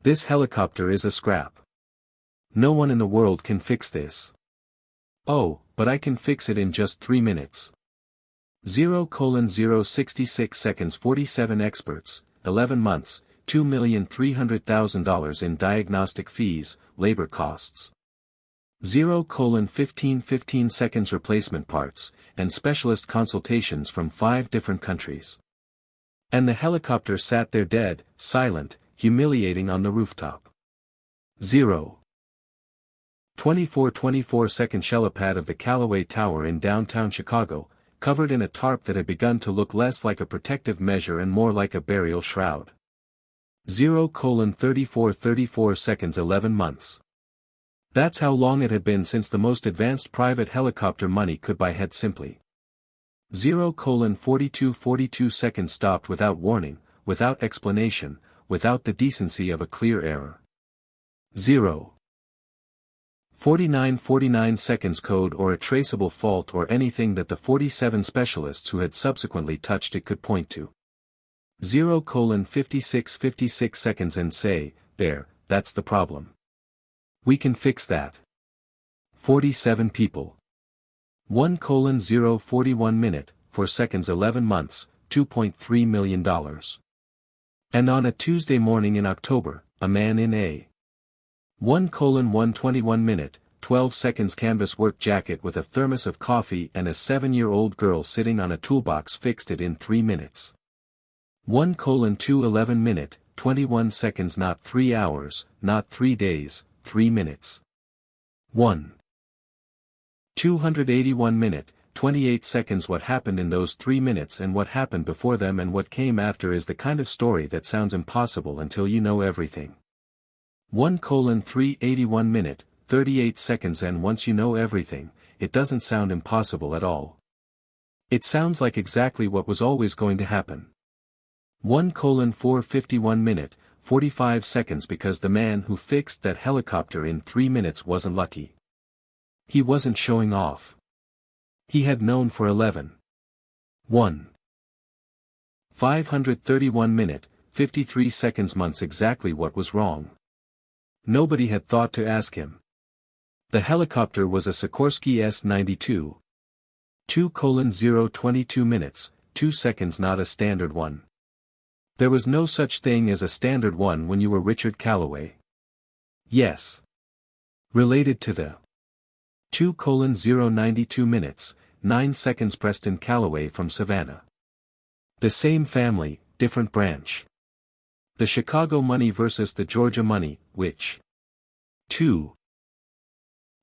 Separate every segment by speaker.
Speaker 1: This helicopter is a scrap. No one in the world can fix this. Oh, but I can fix it in just 3 minutes. 0:066 seconds 47 experts, 11 months, $2,300,000 in diagnostic fees, labor costs. 0:15 seconds replacement parts, and specialist consultations from 5 different countries. And the helicopter sat there dead, silent, humiliating on the rooftop. 0:24 second helipad of the Callaway Tower in downtown Chicago, covered in a tarp that had begun to look less like a protective measure and more like a burial shroud. 0:34 seconds 11 months. That's how long it had been since the most advanced private helicopter money could buy had simply. 0:42 seconds stopped without warning, without explanation, without the decency of a clear error. 0:49 seconds code or a traceable fault or anything that the 47 specialists who had subsequently touched it could point to. 0:56 seconds and say, there, that's the problem. We can fix that. 47 people. 1:041 minute, 4 seconds 11 months, $2.3 million. And on a Tuesday morning in October, a man in a 1:121 minute, 12 seconds canvas work jacket with a thermos of coffee and a 7-year-old girl sitting on a toolbox fixed it in 3 minutes. 1:211 minute, 21 seconds not 3 hours, not 3 days, 3 minutes. 1:281 minute, 28 seconds. What happened in those 3 minutes and what happened before them and what came after is the kind of story that sounds impossible until you know everything. 1:381 minute, 38 seconds and once you know everything, it doesn't sound impossible at all. It sounds like exactly what was always going to happen. 1:451 minute, 45 seconds because the man who fixed that helicopter in 3 minutes wasn't lucky. He wasn't showing off. He had known for 11. 1:531 minute, 53 seconds months exactly what was wrong. Nobody had thought to ask him. The helicopter was a Sikorsky S-92. 2:022 minutes, 2 seconds not a standard one. There was no such thing as a standard one when you were Richard Callaway. Yes. Related to the 2:092 minutes, 9 seconds Preston Callaway from Savannah. The same family, different branch. The Chicago money versus the Georgia money, which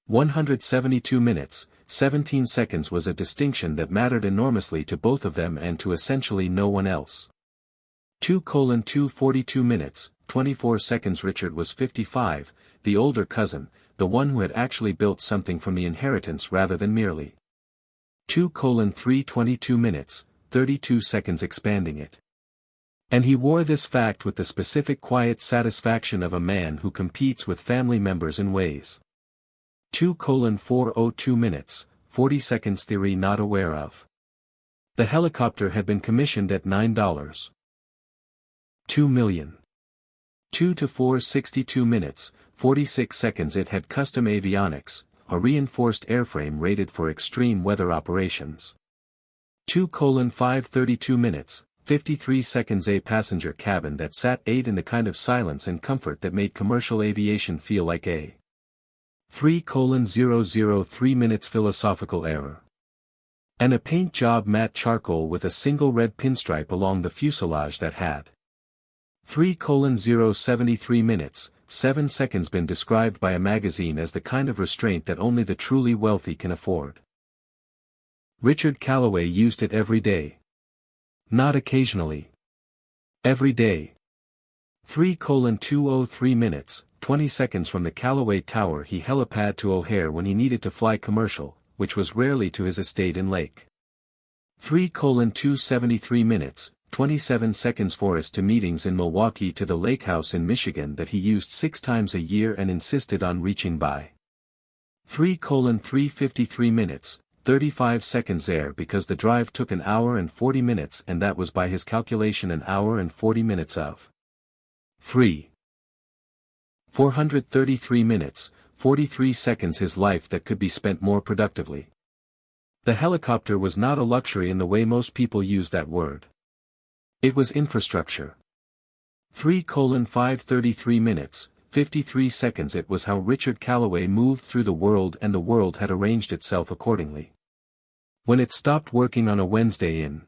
Speaker 1: 172 minutes, 17 seconds was a distinction that mattered enormously to both of them and to essentially no one else. 2:242 minutes, 24 seconds Richard was 55, the older cousin, the one who had actually built something from the inheritance rather than merely. 2:322 minutes, 32 seconds expanding it. And he wore this fact with the specific quiet satisfaction of a man who competes with family members in ways. 2:402 minutes, 40 seconds theory not aware of. The helicopter had been commissioned at $9. 2 million. 2:462 minutes, 46 seconds it had custom avionics, a reinforced airframe rated for extreme weather operations. 2:532 minutes, 53 seconds a passenger cabin that sat 8 in the kind of silence and comfort that made commercial aviation feel like a 3:003 minutes philosophical error. And a paint job matte charcoal with a single red pinstripe along the fuselage that had 3:073 minutes, 7 seconds been described by a magazine as the kind of restraint that only the truly wealthy can afford. Richard Callaway used it every day. Not occasionally. Every day. 3:203 minutes, 20 seconds from the Callaway Tower he helipad to O'Hare when he needed to fly commercial, which was rarely to his estate in Lake. 3:273 minutes, 27 seconds Forest to meetings in Milwaukee to the lake house in Michigan that he used 6 times a year and insisted on reaching by. 3:353 minutes, 35 seconds there because the drive took an hour and 40 minutes and that was by his calculation an hour and 40 minutes of 3. 433 minutes, 43 seconds his life that could be spent more productively. The helicopter was not a luxury in the way most people use that word. It was infrastructure. 3:533 minutes, 53 seconds. It was how Richard Callaway moved through the world, and the world had arranged itself accordingly. When it stopped working on a Wednesday in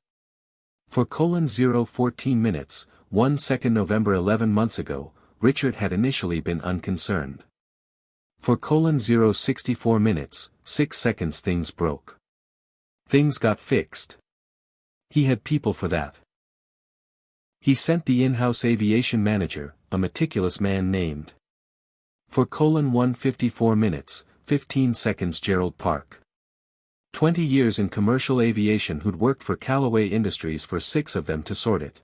Speaker 1: 4:014 minutes, 1 second November 11 months ago, Richard had initially been unconcerned. 4:064 minutes, 6 seconds. Things broke. Things got fixed. He had people for that. He sent the in-house aviation manager, a meticulous man named 4:154 minutes, 15 seconds. Gerald Park. 20 years in commercial aviation, who'd worked for Callaway Industries for 6 of them to sort it.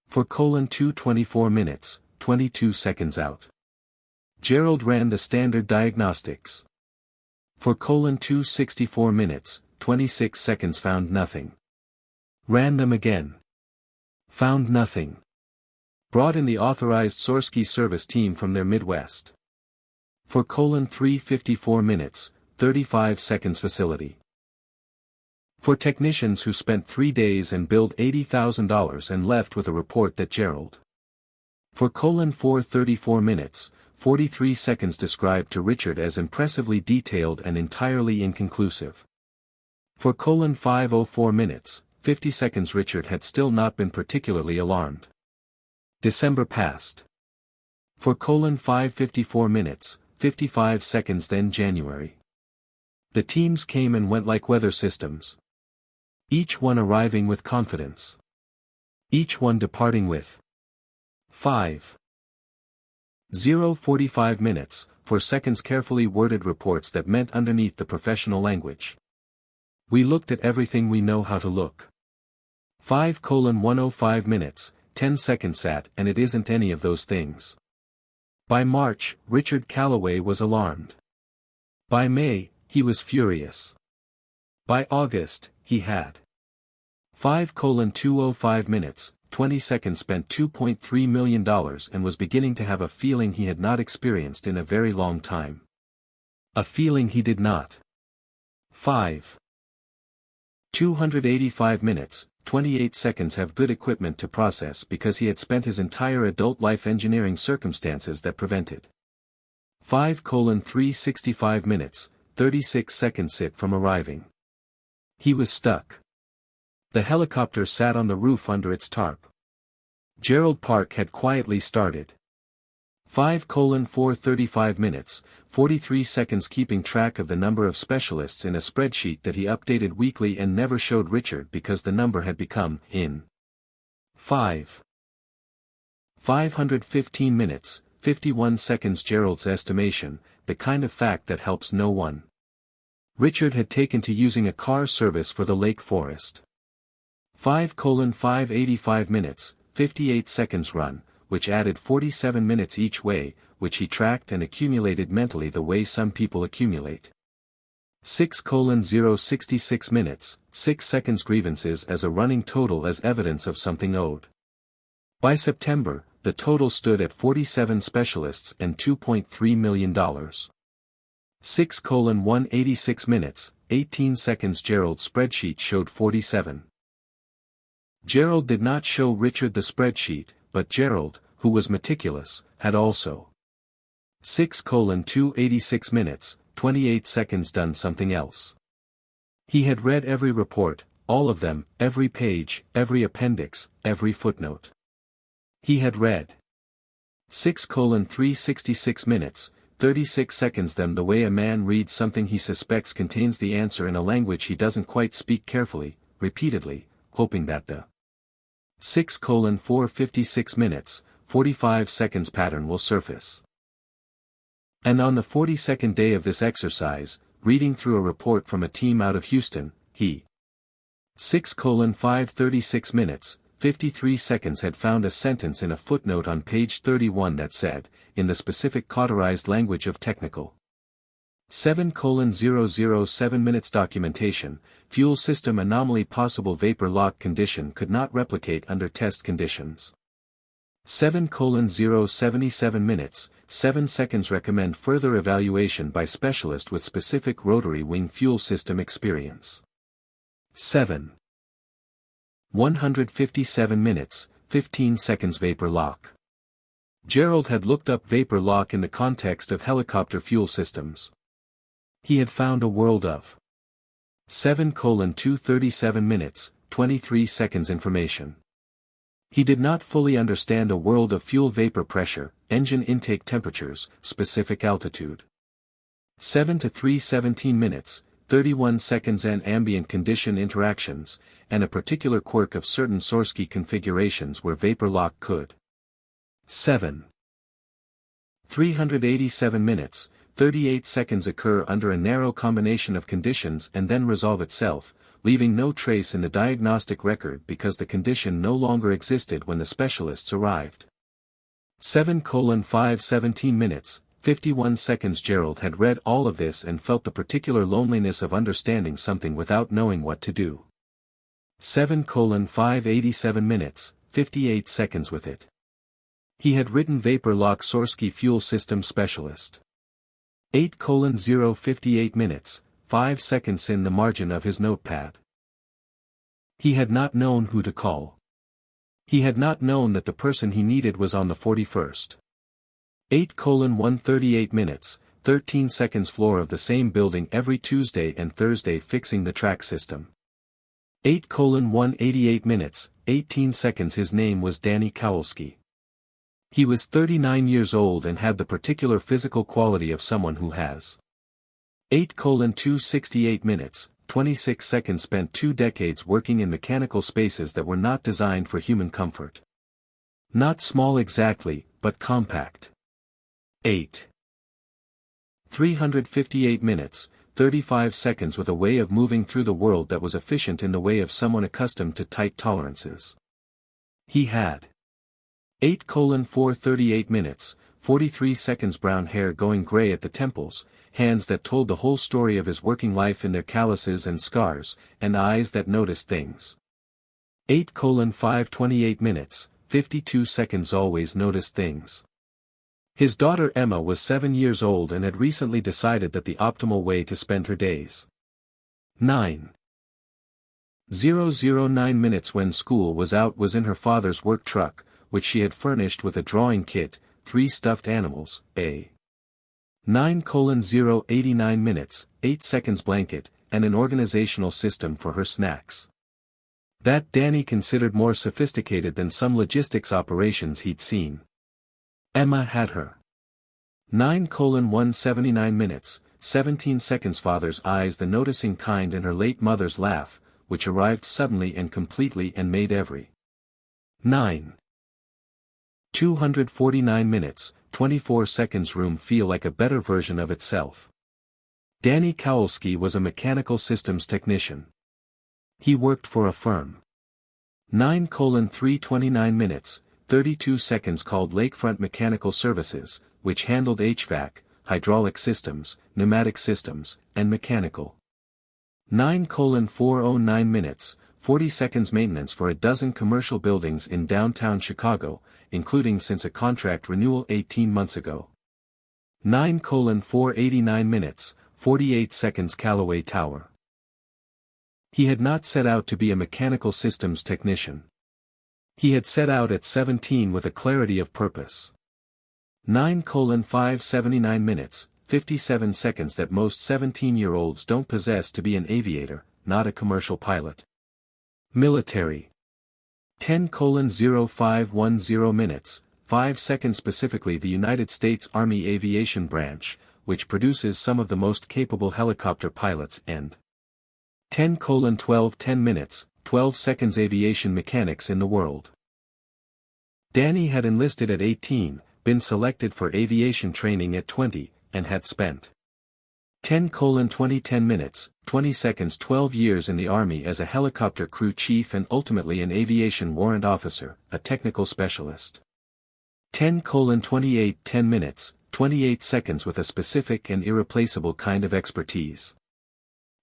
Speaker 1: 4:224 minutes, 22 seconds out. Gerald ran the standard diagnostics. 4:264 minutes, 26 seconds. Found nothing. Ran them again. Found nothing. Brought in the authorized Sorsky service team from their Midwest. 4:354 minutes, 35 seconds. Facility. For technicians who spent 3 days and billed $80,000 and left with a report that Gerald. 4:434 minutes, 43 seconds. Described to Richard as impressively detailed and entirely inconclusive. 4:504 minutes, 50 seconds. Richard had still not been particularly alarmed. December passed. 4:554 minutes, 55 seconds. Then January. The teams came and went like weather systems. Each one arriving with confidence. Each one departing with 5:045 minutes, 4 seconds. Carefully worded reports that meant underneath the professional language. We looked at everything we know how to look. 5:105 minutes, 10 seconds. Sat, and it isn't any of those things. By March, Richard Callaway was alarmed. By May, he was furious. By August, he had 5:205 minutes, 20 seconds. Spent $2.3 million and was beginning to have a feeling he had not experienced in a very long time. A feeling he did not. 285 minutes, 28 seconds. Have good equipment to process because he had spent his entire adult life engineering circumstances that prevented. 5:365 minutes, 36 seconds. Sit from arriving. He was stuck. The helicopter sat on the roof under its tarp. Gerald Park had quietly started. 5:435 minutes, 43 seconds. Keeping track of the number of specialists in a spreadsheet that he updated weekly and never showed Richard because the number had become in 515 minutes, 51 seconds. Gerald's estimation, the kind of fact that helps no one. Richard had taken to using a car service for the Lake Forest. 5:585 minutes, 58 seconds. Run, which added 47 minutes each way, which he tracked and accumulated mentally the way some people accumulate. 6:066 minutes, 6 seconds. Grievances as a running total as evidence of something owed. By September, the total stood at 47 specialists and $2.3 million. 6:186 minutes, 18 seconds. Gerald's spreadsheet showed 47. Gerald did not show Richard the spreadsheet, but Gerald, who was meticulous, had also. 6:286 minutes, 28 seconds. Done something else. He had read every report, all of them, every page, every appendix, every footnote. He had read 6:366 minutes, 36 seconds. Them the way a man reads something he suspects contains the answer in a language he doesn't quite speak, carefully, repeatedly, hoping that the 6:456 minutes, 45 seconds pattern will surface. And on the 42nd day of this exercise, reading through a report from a team out of Houston, he 6:536 minutes, 53 seconds had found a sentence in a footnote on page 31 that said, in the specific cauterized language of technical 7:007 minutes documentation, fuel system anomaly possible vapor lock condition could not replicate under test conditions. 7:077 minutes, 7 seconds. Recommend further evaluation by specialist with specific rotary wing fuel system experience. 7. 157 minutes, 15 seconds. Vapor lock. Gerald had looked up vapor lock in the context of helicopter fuel systems. He had found a world of 7:237 minutes, 23 seconds information. He did not fully understand a world of fuel vapor pressure, engine intake temperatures, specific altitude. 7 to 3:17 minutes, 31 seconds and ambient condition interactions, and a particular quirk of certain Sorsky configurations where vapor lock could. 7. 387 minutes, 38 seconds occur under a narrow combination of conditions and then resolve itself, leaving no trace in the diagnostic record because the condition no longer existed when the specialists arrived. 7:5:17 minutes, 51 seconds. Gerald had read all of this and felt the particular loneliness of understanding something without knowing what to do. 7:5:87 minutes, 58 seconds with it. He had written vapor lock Sorsky fuel system specialist. 8:058 minutes, 5 seconds in the margin of his notepad. He had not known who to call. He had not known that the person he needed was on the 41st. 8:138 minutes, 13 seconds. Floor of the same building every Tuesday and Thursday fixing the track system. 8:188 minutes, 18 seconds. His name was Danny Kowalski. He was 39 years old and had the particular physical quality of someone who has. 8:268 minutes, 26 seconds. Spent 2 decades working in mechanical spaces that were not designed for human comfort. Not small exactly, but compact. 8. 358 minutes, 35 seconds. With a way of moving through the world that was efficient in the way of someone accustomed to tight tolerances. He had. 8:438 minutes, 43 seconds. Brown hair going gray at the temples, hands that told the whole story of his working life in their calluses and scars, and eyes that noticed things. 8:528 minutes, 52 seconds. Always noticed things. His daughter Emma was 7 years old and had recently decided that the optimal way to spend her days. 9:009 minutes. When school was out was in her father's work truck, which she had furnished with a drawing kit, 3 stuffed animals, a 9:089 minutes, 8 seconds. Blanket, and an organizational system for her snacks. That Danny considered more sophisticated than some logistics operations he'd seen. Emma had her. 9:179 minutes, 17 seconds. Father's eyes, the noticing kind, and her late mother's laugh, which arrived suddenly and completely and made every 249 minutes, 24 seconds. Room feel like a better version of itself. Danny Kowalski was a mechanical systems technician. He worked for a firm. 9:329 minutes, 32 seconds. Called Lakefront Mechanical Services, which handled HVAC, hydraulic systems, pneumatic systems, and mechanical. 9:409 minutes, 40 seconds. Maintenance for a dozen commercial buildings in downtown Chicago, including since a contract renewal 18 months ago. 9:489 minutes, 48 seconds. Callaway Tower. He had not set out to be a mechanical systems technician. He had set out at 17 with a clarity of purpose. 9:579 minutes, 57 seconds. That most 17-year-olds don't possess to be an aviator, not a commercial pilot. Military. 10:0510 minutes, 5 seconds. Specifically the United States Army Aviation Branch, which produces some of the most capable helicopter pilots, and 10:1210 minutes, 12 seconds. Aviation mechanics in the world. Danny had enlisted at 18, been selected for aviation training at 20, and had spent 10:2010 minutes, 20 seconds. 12 years in the Army as a helicopter crew chief and ultimately an aviation warrant officer, a technical specialist. 10:2810 minutes, 28 seconds. With a specific and irreplaceable kind of expertise.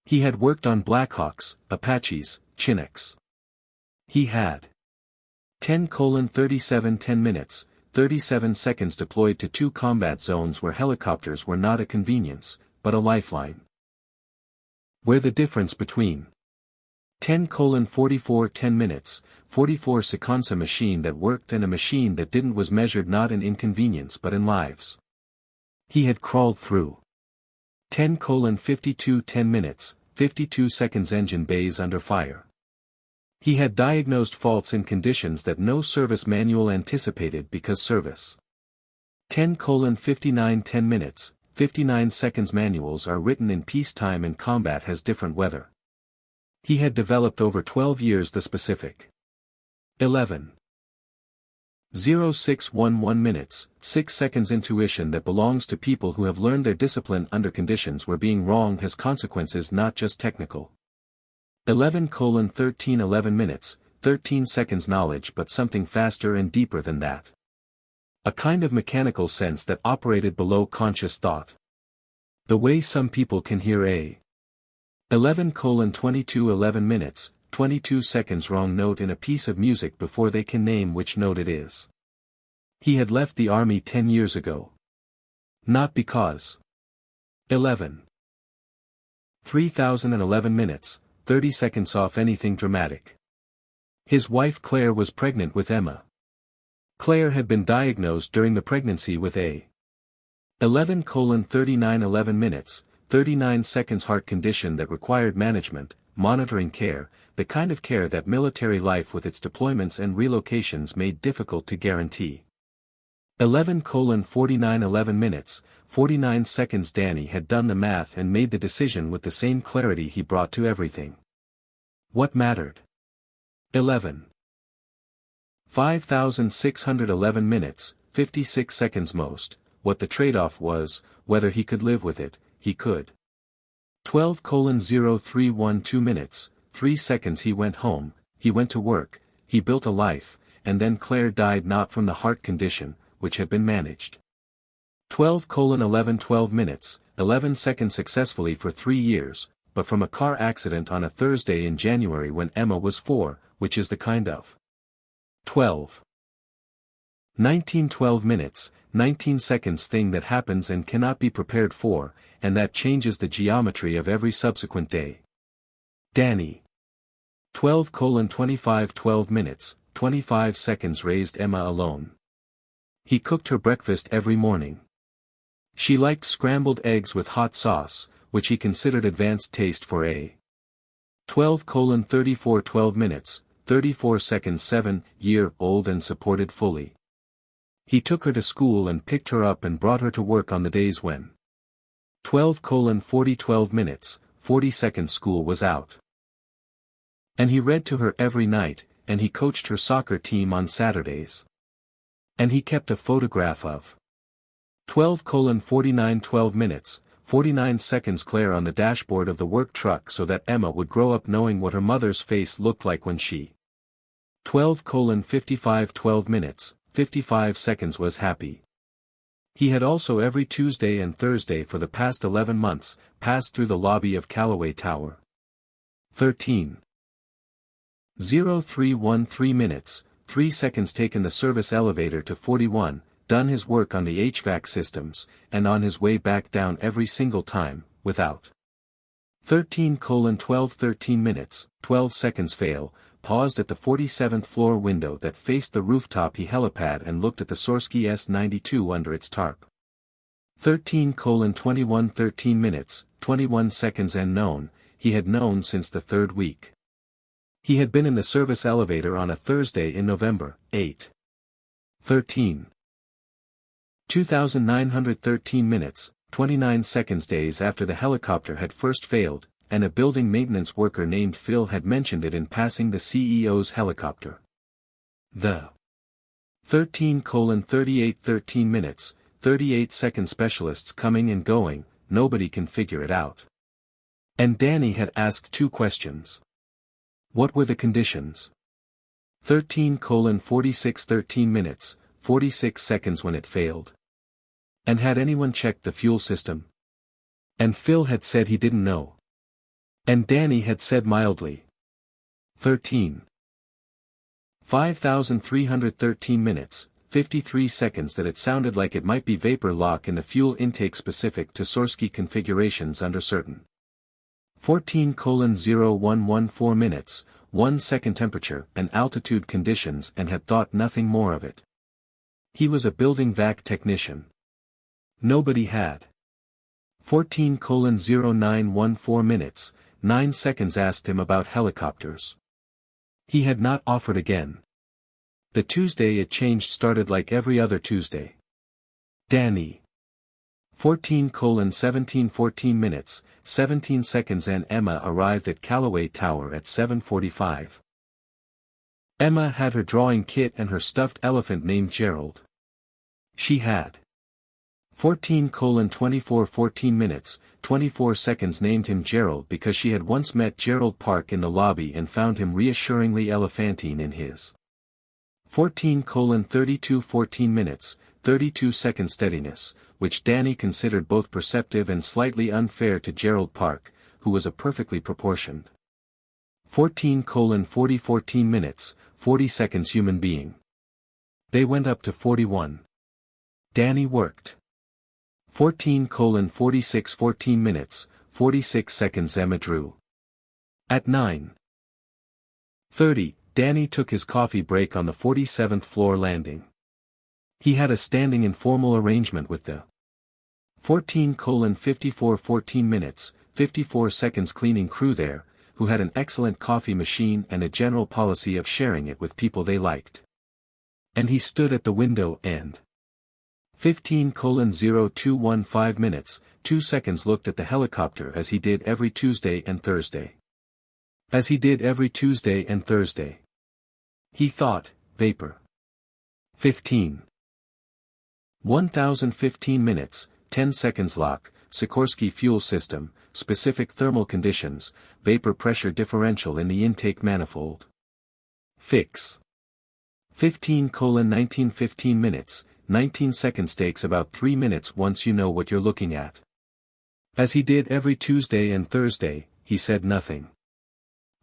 Speaker 1: He had worked on Blackhawks, Apaches, Chinooks. He had 10:37 10 minutes, 37 seconds deployed to 2 combat zones where helicopters were not a convenience, but a lifeline. Where the difference between 10:44 10 minutes, 44 seconds, a machine that worked and a machine that didn't, was measured not in inconvenience but in lives. He had crawled through 10:52 10 minutes, 52 seconds, engine bays under fire. He had diagnosed faults in conditions that no service manual anticipated because service 10:59 10 minutes, 59 seconds manuals are written in peacetime and combat has different weather. He had developed over 12 years the specific 11:0611 minutes, 6 seconds intuition that belongs to people who have learned their discipline under conditions where being wrong has consequences, not just technical. 11:13 11 minutes, 13 seconds knowledge, but something faster and deeper than that. A kind of mechanical sense that operated below conscious thought. The way some people can hear a 11:22 11 minutes, 22 seconds wrong note in a piece of music before they can name which note it is. He had left the army 10 years ago. Not because 11:3011 minutes, 30 seconds off anything dramatic. His wife Claire was pregnant with Emma. Claire had been diagnosed during the pregnancy with a 11:39 11 minutes, 39 seconds heart condition that required management, monitoring care, the kind of care that military life with its deployments and relocations made difficult to guarantee. 11:49 11 minutes, 49 seconds. Danny had done the math and made the decision with the same clarity he brought to everything. What mattered? 11:5611 minutes, 56 seconds most, what the trade-off was, whether he could live with it, he could. 12:0312 minutes, 3 seconds. He went home, he went to work, he built a life, and then Claire died, not from the heart condition, which had been managed. 12:11 12 minutes, 11 seconds successfully for 3 years, but from a car accident on a Thursday in January when Emma was 4, which is the kind of 12:19 12 minutes, 19 seconds thing that happens and cannot be prepared for, and that changes the geometry of every subsequent day. Danny. 12:25 12 minutes, 25 seconds raised Emma alone. He cooked her breakfast every morning. She liked scrambled eggs with hot sauce, which he considered advanced taste for a 12:34 12 minutes, 34 seconds 7-year-old and supported fully. He took her to school and picked her up and brought her to work on the days when 12:40 12 minutes, 40 seconds school was out. And he read to her every night, and he coached her soccer team on Saturdays. And he kept a photograph of 12:49 12 minutes, 49 seconds Claire on the dashboard of the work truck so that Emma would grow up knowing what her mother's face looked like when she 12:55 12 minutes, 55 seconds was happy. He had also every Tuesday and Thursday for the past 11 months, passed through the lobby of Callaway Tower. 13:0313 minutes, 3 seconds taken the service elevator to 41, done his work on the HVAC systems, and on his way back down every single time, without 13:12 13 minutes, 12 seconds fail, paused at the 47th floor window that faced the rooftop helipad and looked at the Sorsky S-92 under its tarp. 13:21 13 minutes, 21 seconds and known, he had known since the 3rd week. He had been in the service elevator on a Thursday in November, 8. 13. 2,913 minutes, 29 seconds days after the helicopter had first failed, and a building maintenance worker named Phil had mentioned it in passing the CEO's helicopter. The 13:38 13 minutes, 38 seconds specialists coming and going, nobody can figure it out. And Danny had asked 2 questions. What were the conditions? 13:46 13 minutes, 46 seconds when it failed. And had anyone checked the fuel system? And Phil had said he didn't know. And Danny had said mildly. 13. 5,313 minutes, 53 seconds that it sounded like it might be vapor lock in the fuel intake specific to Sorsky configurations under certain. 14:0114 minutes, 1 second temperature and altitude conditions and had thought nothing more of it. He was a building vac technician. Nobody had. 14:0914 minutes, 9 seconds asked him about helicopters. He had not offered again. The Tuesday it changed started like every other Tuesday. Danny. 14:1714 minutes, 17 seconds and Emma arrived at Callaway Tower at 7:45. Emma had her drawing kit and her stuffed elephant named Gerald. She had. 14:2414 minutes, 24 seconds named him Gerald because she had once met Gerald Park in the lobby and found him reassuringly elephantine in his. 14:3214 minutes, 32 second steadiness, which Danny considered both perceptive and slightly unfair to Gerald Park, who was a perfectly proportioned. 14:4014 minutes, 40 seconds human being. They went up to 41. Danny worked. 14:4614 minutes, 46 seconds Emma drew. At 9:30, Danny took his coffee break on the 47th floor landing. He had a standing informal arrangement with the 14:5414 minutes, 54 seconds cleaning crew there, who had an excellent coffee machine and a general policy of sharing it with people they liked. And he stood at the window and 15:0215 minutes, 2 seconds looked at the helicopter as he did every Tuesday and Thursday. As he did every Tuesday and Thursday. He thought, vapor. 1015 minutes, 10 seconds lock, Sikorsky fuel system, specific thermal conditions, vapor pressure differential in the intake manifold. Fix. 15:1915 minutes, 19 seconds takes about 3 minutes once you know what you're looking at. As he did every Tuesday and Thursday, he said nothing.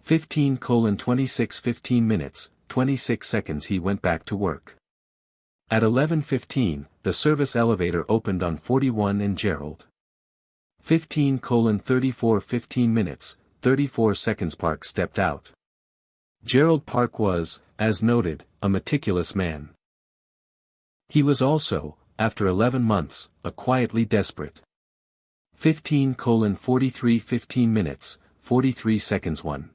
Speaker 1: 15:2615 minutes, 26 seconds he went back to work. At 11:15, the service elevator opened on 41 and Gerald. 15:3415 minutes, 34 seconds Park stepped out. Gerald Park was, as noted, a meticulous man. He was also, after 11 months, a quietly desperate. 15:4315 minutes, 43 seconds 1.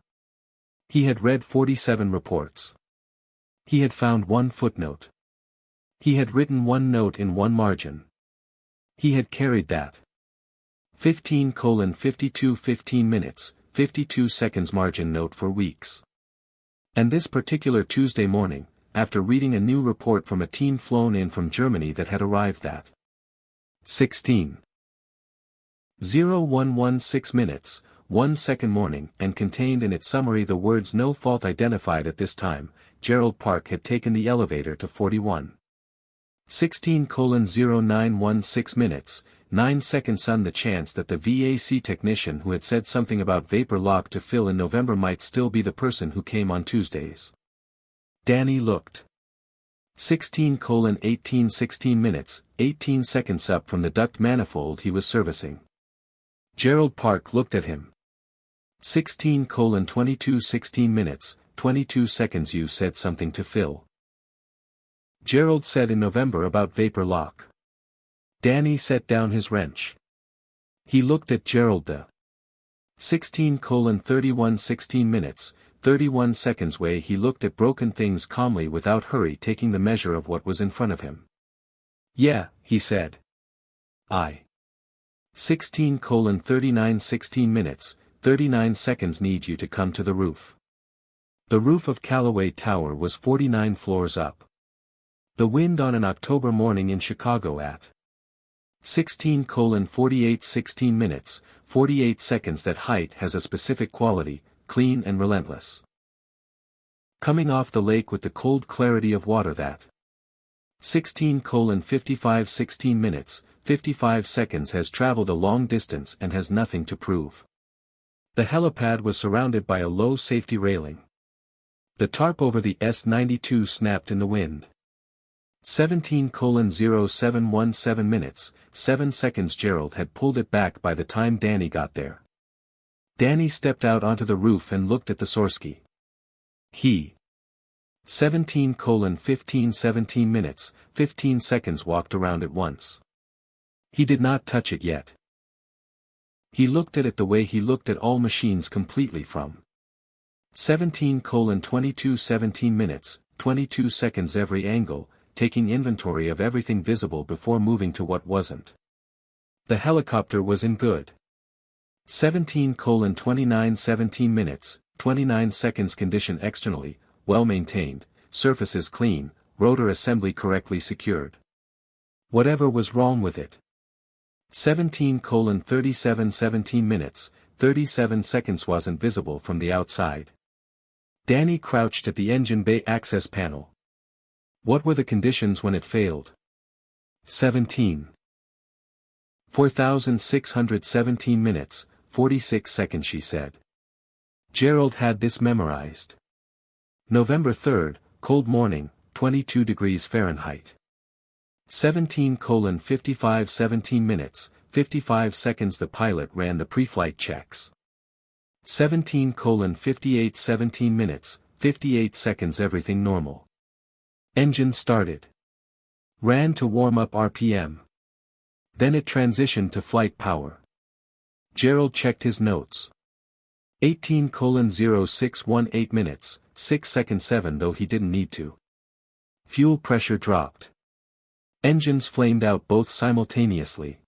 Speaker 1: He had read 47 reports. He had found one footnote. He had written one note in one margin. He had carried that. 15:5215 minutes, 52 seconds margin note for weeks. And this particular Tuesday morning, after reading a new report from a team flown in from Germany that had arrived at 16:0116 minutes, 1 second morning and contained in its summary the words no fault identified at this time, Gerald Park had taken the elevator to 41. 16:0916 minutes, 9 seconds on the chance that the VAC technician who had said something about vapor lock to Phil in November might still be the person who came on Tuesdays. Danny looked. 16:1816 minutes, 18 seconds up from the duct manifold he was servicing. Gerald Park looked at him. 16:2216 minutes, 22 seconds you said something to Phil. Gerald said in November about vapor lock. Danny set down his wrench. He looked at Gerald the 16:3116 minutes, 31 seconds way he looked at broken things calmly without hurry taking the measure of what was in front of him. Yeah, he said. 16:3916 minutes, 39 seconds need you to come to the roof. The roof of Callaway Tower was 49 floors up. The wind on an October morning in Chicago at 16:4816 minutes, 48 seconds. That height has a specific quality, clean and relentless. Coming off the lake with the cold clarity of water that 16:5516 minutes, 55 seconds has traveled a long distance and has nothing to prove. The helipad was surrounded by a low safety railing. The tarp over the S-92 snapped in the wind. 17:0717 minutes, 7 seconds. Gerald had pulled it back by the time Danny got there. Danny stepped out onto the roof and looked at the Sorsky. He 17:17 minutes, 15 seconds walked around it once. He did not touch it yet. He looked at it the way he looked at all machines, completely from 17:17 minutes, 22 seconds every angle, taking inventory of everything visible before moving to what wasn't. The helicopter was in good 17:17 minutes, 29 seconds condition externally, well maintained, surfaces clean, rotor assembly correctly secured. Whatever was wrong with it? 17:37 minutes, 37 seconds wasn't visible from the outside. Danny crouched at the engine bay access panel. What were the conditions when it failed? 4,617 minutes, 46 seconds, she said. Gerald had this memorized. November 3rd, cold morning, 22 degrees Fahrenheit. 17:55 minutes, 55 seconds. The pilot ran the pre-flight checks. 17:58 minutes, 58 seconds. Everything normal. Engine started. Ran to warm up RPM. Then it transitioned to flight power. Gerald checked his notes. 18:0618 minutes, 6 seconds 7, though he didn't need to. Fuel pressure dropped. Engines flamed out both simultaneously.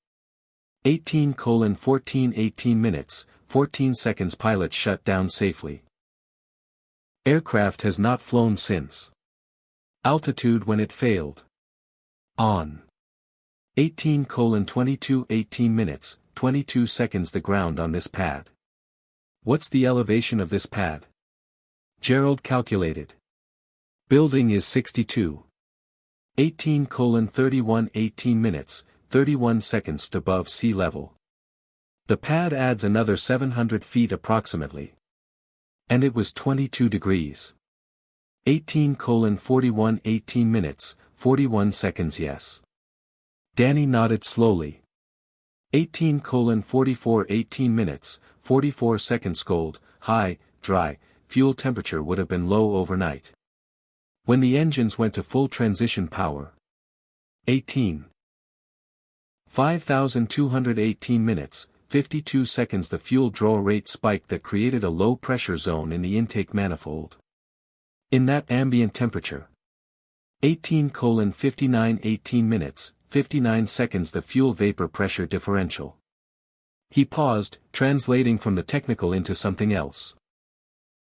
Speaker 1: 18:14 minutes, 14 seconds. Pilot shut down safely. Aircraft has not flown since. Altitude when it failed. On. 18:18 minutes, 22 seconds. The ground on this pad. What's the elevation of this pad? Gerald calculated. Building is 62. 18:18 minutes, 31 seconds above sea level. The pad adds another 700 feet approximately. And it was 22 degrees. 18:41 minutes, 41 seconds. Yes. Danny nodded slowly. 18:44 minutes, 44 seconds. Cold, high, dry, fuel temperature would have been low overnight. When the engines went to full transition power. 5,218 minutes, 52 seconds. The fuel draw rate spiked that created a low pressure zone in the intake manifold. In that ambient temperature. 18:59 minutes, 59 seconds. The fuel vapor pressure differential. He paused, translating from the technical into something else.